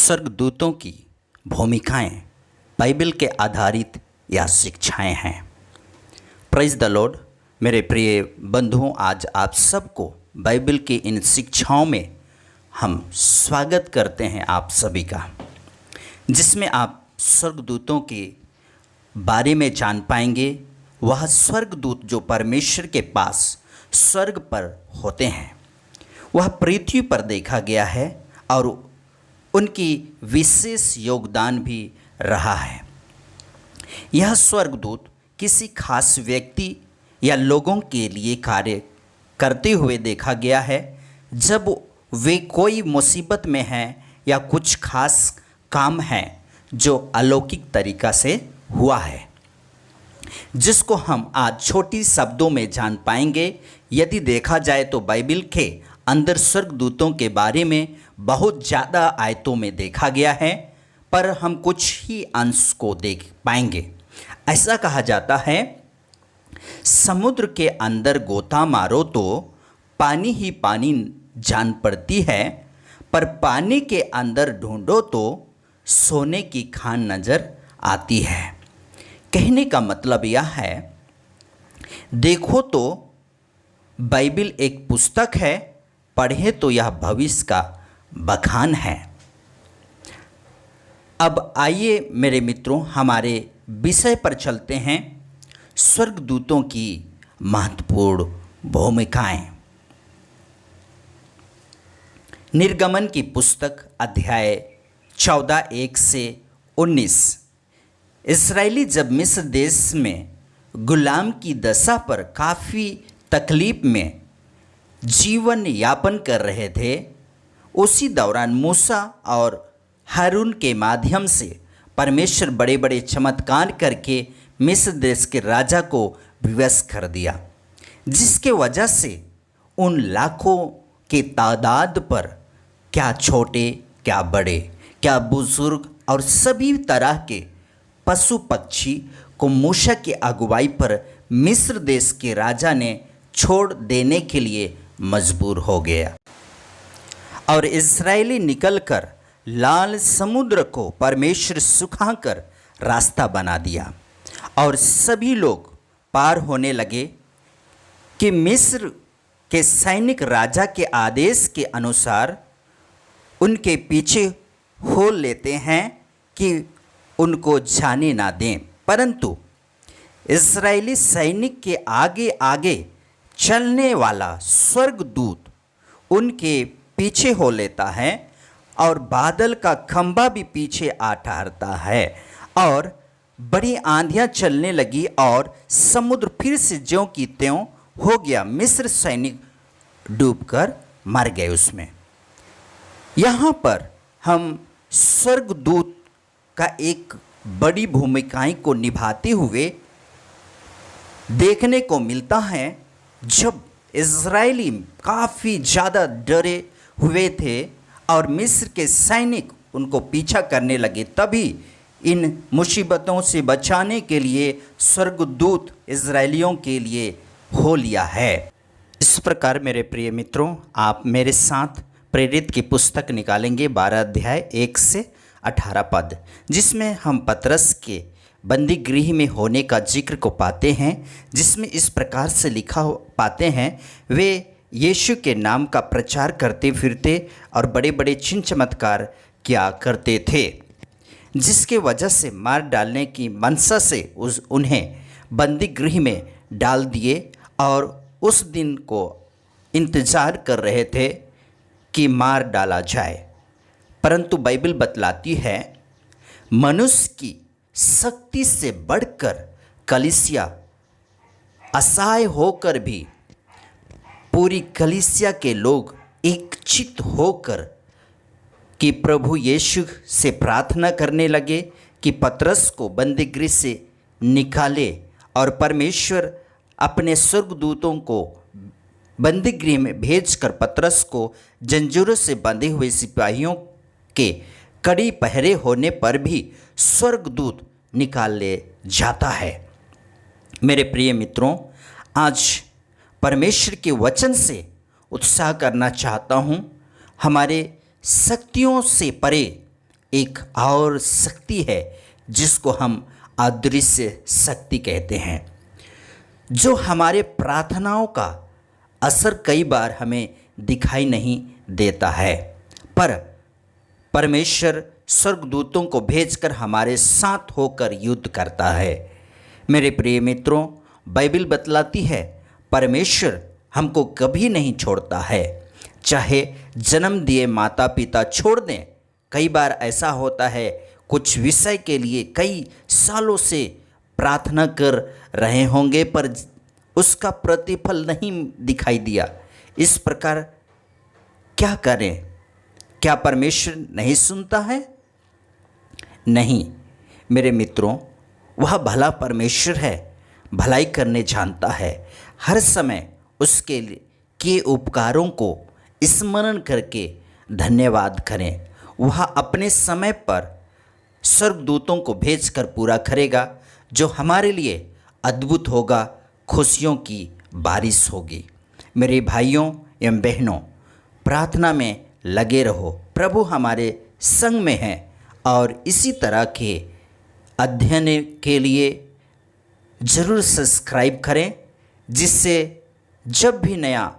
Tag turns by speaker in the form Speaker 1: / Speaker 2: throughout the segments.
Speaker 1: स्वर्गदूतों की भूमिकाएं बाइबल के आधारित या शिक्षाएं हैं। Praise the Lord. मेरे प्रिय बंधुओं, आज आप सबको बाइबल की इन शिक्षाओं में हम स्वागत करते हैं आप सभी का, जिसमें आप स्वर्गदूतों के बारे में जान पाएंगे। वह स्वर्गदूत जो परमेश्वर के पास स्वर्ग पर होते हैं, वह पृथ्वी पर देखा गया है और उनकी विशेष योगदान भी रहा है। यह स्वर्गदूत किसी खास व्यक्ति या लोगों के लिए कार्य करते हुए देखा गया है जब वे कोई मुसीबत में हैं या कुछ खास काम है जो अलौकिक तरीक़ा से हुआ है, जिसको हम आज छोटी शब्दों में जान पाएंगे। यदि देखा जाए तो बाइबल के अंदर स्वर्गदूतों के बारे में बहुत ज़्यादा आयतों में देखा गया है, पर हम कुछ ही अंश को देख पाएंगे। ऐसा कहा जाता है, समुद्र के अंदर गोता मारो तो पानी ही पानी जान पड़ती है, पर पानी के अंदर ढूंढो तो सोने की खान नज़र आती है। कहने का मतलब यह है, देखो तो बाइबल एक पुस्तक है, पढ़े तो यह भविष्य का बखान है। अब आइए मेरे मित्रों, हमारे विषय पर चलते हैं। स्वर्गदूतों की महत्वपूर्ण भूमिकाएं। निर्गमन की पुस्तक अध्याय 14:1-19। इस्राएली जब मिस्र देश में गुलाम की दशा पर काफ़ी तकलीफ में जीवन यापन कर रहे थे, उसी दौरान मूसा और हारून के माध्यम से परमेश्वर बड़े बड़े चमत्कार करके मिस्र देश के राजा को विवश कर दिया, जिसके वजह से उन लाखों के तादाद पर, क्या छोटे क्या बड़े, क्या बुजुर्ग और सभी तरह के पशु पक्षी को मूसा की अगुवाई पर मिस्र देश के राजा ने छोड़ देने के लिए मजबूर हो गया और इस्राएली निकलकर लाल समुद्र को परमेश्वर सुखाकर रास्ता बना दिया और सभी लोग पार होने लगे कि मिस्र के सैनिक राजा के आदेश के अनुसार उनके पीछे हो लेते हैं कि उनको जाने ना दें, परंतु इस्राएली सैनिक के आगे आगे चलने वाला स्वर्गदूत उनके पीछे हो लेता है और बादल का खंभा भी पीछे आ ठहरता है और बड़ी आंधियां चलने लगी और समुद्र फिर से ज्यों की त्यों हो गया। मिस्र सैनिक डूबकर मर गए उसमें। यहाँ पर हम स्वर्गदूत का एक बड़ी भूमिकाएं को निभाते हुए देखने को मिलता है। जब इज़राइली काफ़ी ज़्यादा डरे हुए थे और मिस्र के सैनिक उनको पीछा करने लगे, तभी इन मुसीबतों से बचाने के लिए स्वर्गदूत इज़राइलियों के लिए हो लिया है। इस प्रकार मेरे प्रिय मित्रों, आप मेरे साथ प्रेरित की पुस्तक निकालेंगे 12 अध्याय 1-18 पद, जिसमें हम पतरस के बंदी गृह में होने का जिक्र को पाते हैं, जिसमें इस प्रकार से लिखा पाते हैं, वे यीशु के नाम का प्रचार करते फिरते और बड़े बड़े चिन्ह चमत्कार किया करते थे, जिसके वजह से मार डालने की मनसा से उन्हें बंदी गृह में डाल दिए और उस दिन को इंतज़ार कर रहे थे कि मार डाला जाए। परंतु बाइबल बतलाती है, मनुष्य की शक्ति से बढ़कर कलीसिया असहाय होकर भी पूरी कलीसिया के लोग एकचित्त होकर कि प्रभु यीशु से प्रार्थना करने लगे कि पतरस को बंदीगृह से निकाले, और परमेश्वर अपने स्वर्गदूतों को बंदीगृह में भेजकर पतरस को जंजीरों से बंधे हुए सिपाहियों के कड़ी पहरे होने पर भी स्वर्गदूत निकाल ले जाता है। मेरे प्रिय मित्रों, आज परमेश्वर के वचन से उत्साह करना चाहता हूँ। हमारे शक्तियों से परे एक और शक्ति है जिसको हम अदृश्य शक्ति कहते हैं, जो हमारे प्रार्थनाओं का असर कई बार हमें दिखाई नहीं देता है, पर परमेश्वर स्वर्गदूतों को भेजकर हमारे साथ होकर युद्ध करता है। मेरे प्रिय मित्रों, बाइबल बतलाती है परमेश्वर हमको कभी नहीं छोड़ता है, चाहे जन्म दिए माता पिता छोड़ दें। कई बार ऐसा होता है, कुछ विषय के लिए कई सालों से प्रार्थना कर रहे होंगे पर उसका प्रतिफल नहीं दिखाई दिया। इस प्रकार क्या करें? क्या परमेश्वर नहीं सुनता है? नहीं मेरे मित्रों, वह भला परमेश्वर है, भलाई करने जानता है। हर समय उसके किए उपकारों को स्मरण करके धन्यवाद करें। वह अपने समय पर स्वर्गदूतों को भेजकर पूरा करेगा, जो हमारे लिए अद्भुत होगा, खुशियों की बारिश होगी। मेरे भाइयों एवं बहनों, प्रार्थना में लगे रहो। प्रभु हमारे संग में हैं और इसी तरह के अध्ययन के लिए ज़रूर सब्सक्राइब करें, जिससे जब भी नया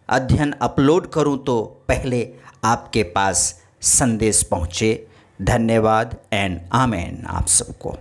Speaker 1: अध्ययन अपलोड करूं तो पहले आपके पास संदेश पहुंचे। धन्यवाद एंड आमेन आप सबको।